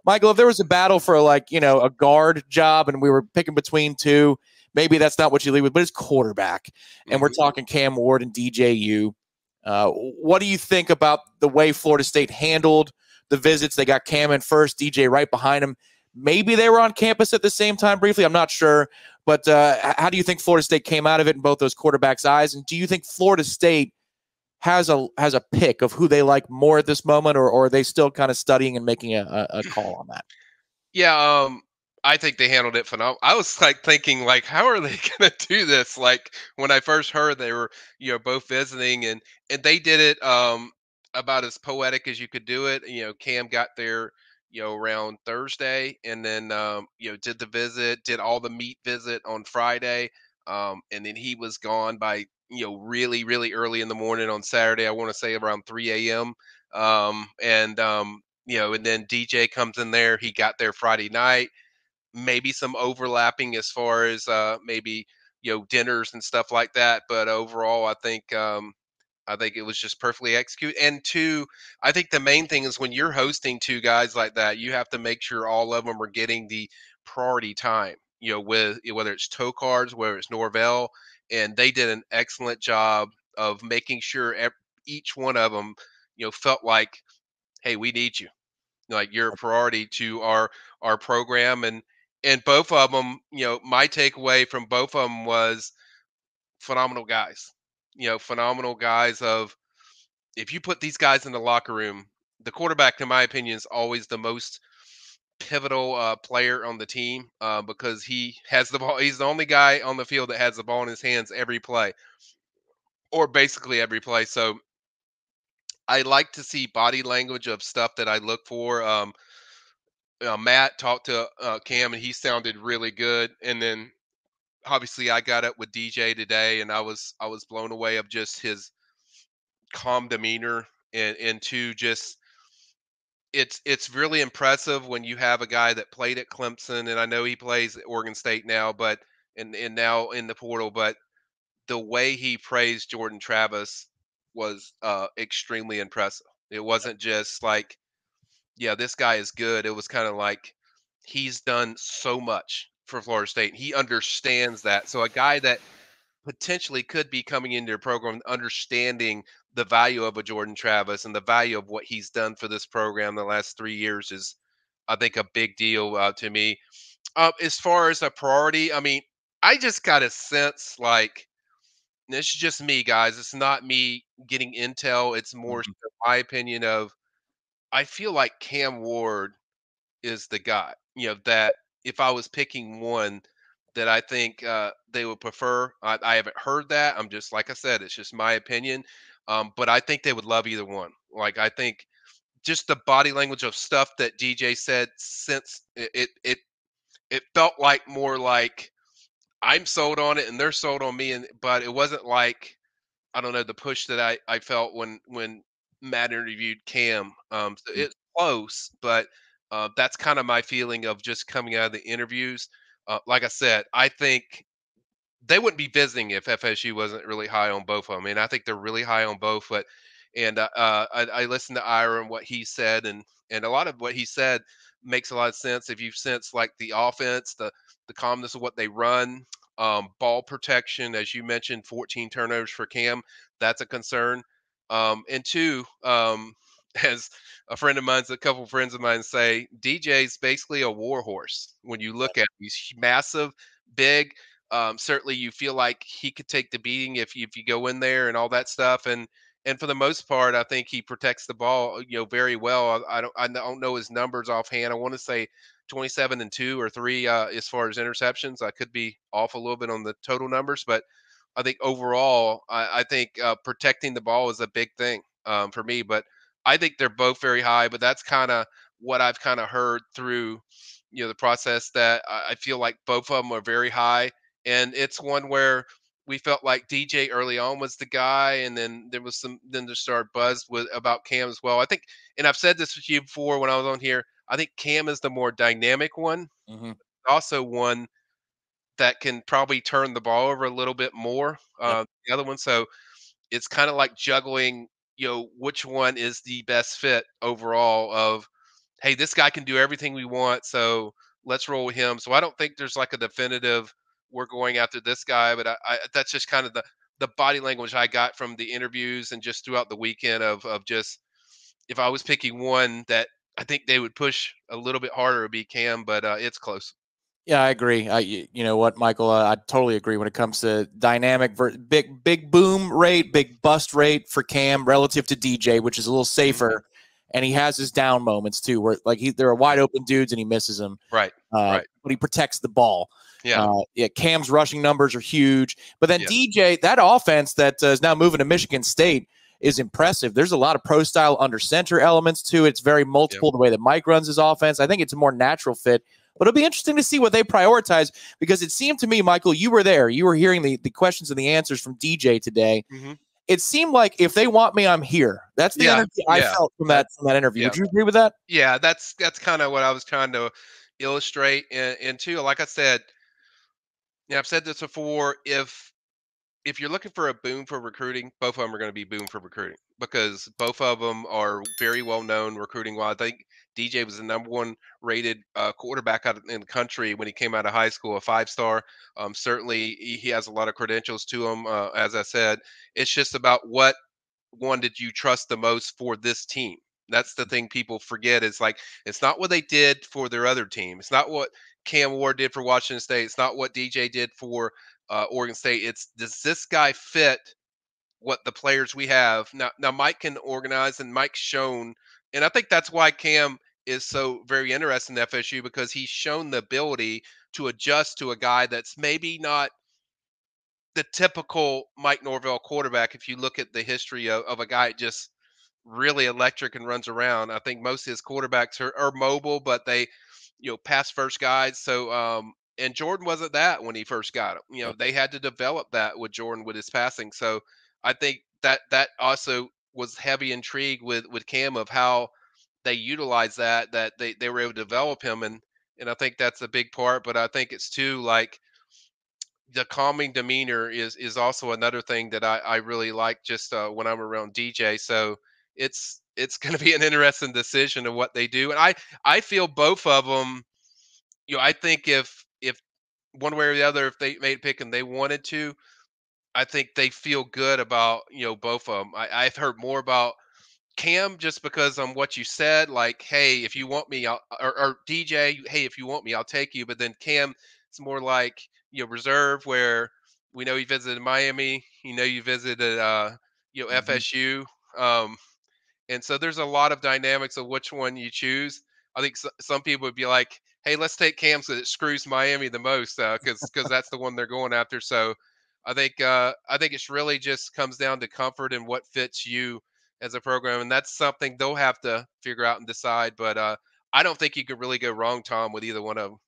Michael, if there was a battle for like, a guard job and we were picking between two, maybe that's not what you lead with, but it's quarterback. And we're talking Cam Ward and DJU. What do you think about the way Florida State handled the visits? They got Cam in first, DJ right behind him. Maybe they were on campus at the same time briefly. I'm not sure. But how do you think Florida State came out of it in both those quarterbacks' eyes? And do you think Florida State has a pick of who they like more at this moment, or are they still kind of studying and making a call on that? Yeah, I think they handled it phenomenal. I was like thinking, like, how are they gonna do this? Like when I first heard they were, both visiting, and they did it about as poetic as you could do it. Cam got there, around Thursday, and then did the visit, did all the meet visit on Friday, and then he was gone by really really early in the morning on Saturday. I want to say around 3 a.m. And then DJ comes in there. He got there Friday night. Maybe some overlapping as far as maybe dinners and stuff like that. But overall, I think it was just perfectly executed. And two, I think the main thing is when you're hosting two guys like that, you have to make sure all of them are getting the priority time. With whether it's tow cards, whether it's Norvell, and they did an excellent job of making sure each one of them, felt like, hey, we need you, like you're a priority to our program. And both of them, my takeaway from both of them was phenomenal guys. Phenomenal guys. Of if you put these guys in the locker room, the quarterback, in my opinion, is always the most pivotal player on the team, because he has the ball. He's the only guy on the field that has the ball in his hands every play, or basically every play. So I like to see body language of stuff that I look for. Matt talked to Cam, and he sounded really good. And then obviously I got up with DJ today, and I was blown away of just his calm demeanor, and to just it's really impressive when you have a guy that played at Clemson, and I know he plays at Oregon State now, but and now in the portal, but the way he praised Jordan Travis was extremely impressive. It wasn't just like, yeah, this guy is good. It was kind of like he's done so much for Florida State. He understands that. So a guy that potentially could be coming into your program, understanding the value of a Jordan Travis and the value of what he's done for this program the last 3 years is, I think, a big deal to me. As far as a priority, I mean, I just got a sense like, this is just me, guys. It's not me getting intel. It's more so my opinion of, I feel like Cam Ward is the guy, that if I was picking one that I think they would prefer. I haven't heard that. I'm just, like I said, it's just my opinion. But I think they would love either one. Like, I think just the body language of stuff that DJ said, since it felt like more like I'm sold on it and they're sold on me, and but it wasn't like, I don't know, the push that I felt when Matt interviewed Cam. So it's close, but that's kind of my feeling of just coming out of the interviews. Like I said, I think they wouldn't be visiting if FSU wasn't really high on both of them. And I think they're really high on both. But I listened to Ira and what he said, and a lot of what he said makes a lot of sense. If you sense like the offense, the calmness of what they run, ball protection, as you mentioned, 14 turnovers for Cam, that's a concern. And two, as a couple of friends of mine say, DJ's basically a war horse. When you look at him, he's massive, big. Certainly, you feel like he could take the beating if you go in there and all that stuff. And for the most part, I think he protects the ball, very well. I don't know his numbers offhand. I want to say 27 and 2 or 3 as far as interceptions. I could be off a little bit on the total numbers, but I think overall, I think protecting the ball is a big thing for me. But I think they're both very high. But that's kind of what I've kind of heard through, the process, that I feel like both of them are very high. And it's one where we felt like DJ early on was the guy, and then there started buzz with about Cam as well. I think, and I've said this with you before when I was on here, I think Cam is the more dynamic one, also one that can probably turn the ball over a little bit more. The other one, so it's kind of like juggling, which one is the best fit overall of, hey, this guy can do everything we want, so let's roll with him. So I don't think there's like a definitive we're going after this guy, but I that's just kind of the body language I got from the interviews and just throughout the weekend of just if I was picking one that I think they would push a little bit harder, it would be Cam, but it's close. Yeah, I agree. You know what, Michael? I totally agree when it comes to dynamic, big boom rate, big bust rate for Cam relative to DJ, which is a little Mhm. safer. And he has his down moments too, where like there are wide Yeah. open dudes and he misses them. Right. Right. But he protects the ball. Yeah. Yeah, Cam's rushing numbers are huge. But then Yes. DJ, that offense that is now moving to Michigan State is impressive. There's a lot of pro style under center elements to it. It's very Yep. multiple the way that Mike runs his offense. I think it's a more natural fit. But it'll be interesting to see what they prioritize because it seemed to me, Michael, you were there. You were hearing the questions and the answers from DJ today. Mhm. It seemed like if they want me, I'm here. That's the Yeah. energy I Yeah. felt from That that interview. yeah. Would you agree with that? Yeah, that's kind of what I was trying to illustrate. And too, like I said, yeah, I've said this before. If you're looking for a boom for recruiting, both of them are going to be boom for recruiting because both of them are very well known recruiting. While I think DJ was the number one rated quarterback in the country when he came out of high school, a 5-star. Certainly, he has a lot of credentials to him. As I said, it's just about what one did you trust the most for this team. That's the thing people forget. Is like it's not what they did for their other team. It's not what Cam Ward did for Washington State. It's not what DJ did for Oregon State. It's does this guy fit what the players we have now? Now Mike can organize, and Mike's shown, and I think that's why Cam is so very interested in FSU because he's shown the ability to adjust to a guy that's maybe not the typical Mike Norvell quarterback. If you look at the history of a guy just really electric and runs around, I think most of his quarterbacks are mobile, but they, pass first guys. So, and Jordan wasn't that when he first got him. They had to develop that with Jordan with his passing. So, I think that also was heavy intrigue with Cam of how they utilized that they were able to develop him and I think that's a big part. But I think it's too like the calming demeanor is also another thing that I really like just when I'm around DJ. So it's going to be an interesting decision of what they do, and I feel both of them. I think if one way or the other, if they made a pick and they wanted to, I think they feel good about both of them. I've heard more about Cam just because on what you said, like, hey, if you want me, or DJ, hey, if you want me, I'll take you. But then Cam, it's more like reserve where we know you visited Miami, you visited Mhm. FSU, um, and so there's a lot of dynamics of which one you choose. I think some people would be like, hey, let's take Cam because it screws Miami the most because that's the one they're going after. So I think it's really just comes down to comfort and what fits you as a program, and that's something they'll have to figure out and decide. But I don't think you could really go wrong, Tom, with either one of them.